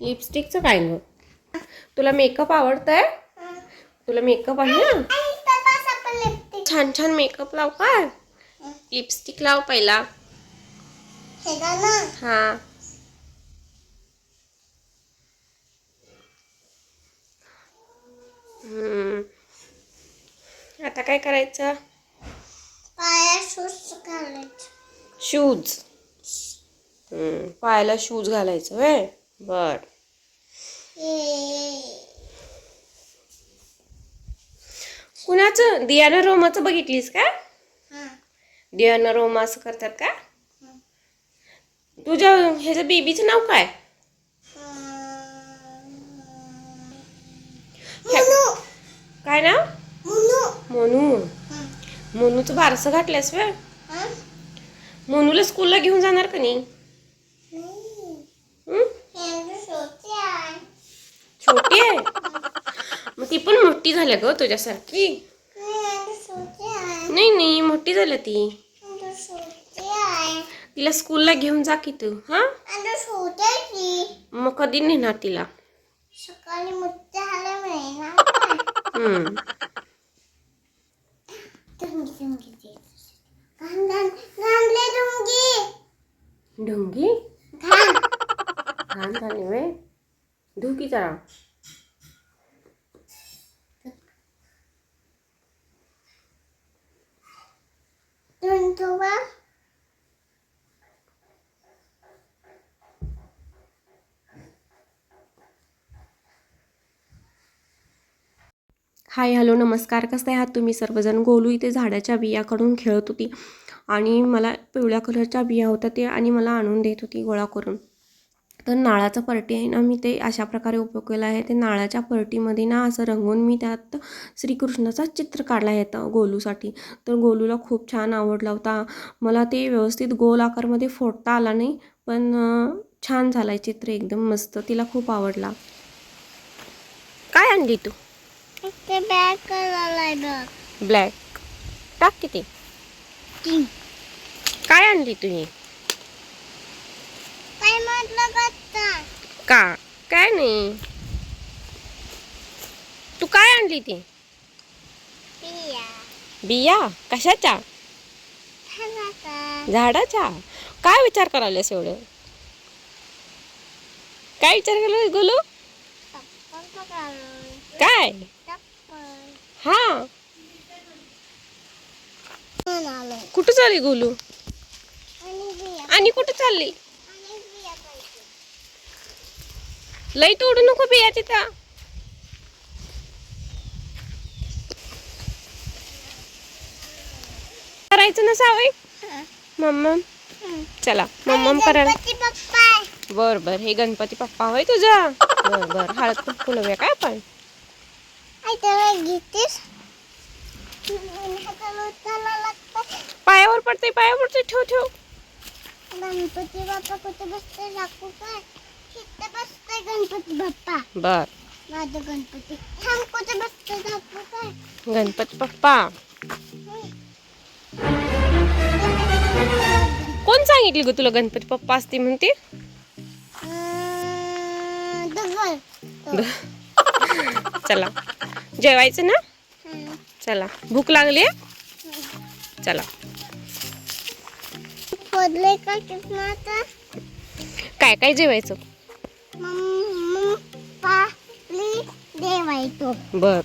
लिपस्टिकचं काय ग? तुला मेकअप आवडतंय? तुला मेकअप आहे ना? छान छान मेकअप लाव काय? लिपस्टिक लाव पहिला. हा. आता काय करायचं? शूज. पायाला शूज घालायचं व्हय? बर. कुणाचं? दियाना रोमाचं बघितलीस का? दियाना रोमा असं करतात का? तुझ्या ह्याचं बेबीचं नाव काय? काय नाव? मोनू. मोनूचं बारसं घातल्यास व्हय? मोनूला स्कूलला घेऊन जाणार का नाही? छोटी आहे. मग ती पण मोठी झाल्या ग तुझ्यासारखी. नाही नाही मोठी झाल्या ती. तिला स्कूलला घेऊन जा की तू. हा मग कधी नेणार तिला? सकाळी ढोंगी घाण झाली वे. धू की जरा. हाय हॅलो नमस्कार. कसं आहात तुम्ही सर्वजण? गोलू इथे झाडाच्या बियाकडून खेळत होती आणि मला पिवळ्या कलरच्या बिया होत्या ते आणि मला आणून देत होती गोळा करून. तर नाळाचं परटी आहे ना, मी ते अशा प्रकारे उपयोग केला आहे. ते नाळाच्या परटीमध्ये ना असं रंगवून मी त्यात श्रीकृष्णाचा चित्र काढला आहे गोलूसाठी. तर गोलूला खूप छान आवडला होता. मला ते व्यवस्थित गोल आकारमध्ये फोडता आला नाही, पण छान झालं आहे चित्र, एकदम मस्त. तिला खूप आवडला. काय आणली तू? ब्लॅक टाक किती. काय आणली तुम्ही? का काय नाही. तू काय आणली ती? बिया कशाच्या? झाडाच्या. काय विचार करायलास एवढं? काय विचार करायला गोलू? काय? हा कुठं चालली गोलू? आणि कुठं चालली? लई तोडू नको बिया तिथं. करायचं ना सावई मम्मा. चला मम्मा करायला. बर बर. हे गणपती पप्पा होय तुझा? बर बर. हळद कुंकू लावूया काय आपण? पायावर पडते पायावर पडते. ठेव ठेव. गणपती बाप्पा कुठे बसते? दाखवू काय? इथे बसते गणपती बाप्पा. बर. माझा गणपती थांब. कुठे बसते दाखवू काय? गणपती बाप्पा. कोण सांगितली ग तुला गणपती बाप्पा असते म्हणते? चला जेवायचं ना. चला भूक लागली. चला. काय काय जेवायचं? बर.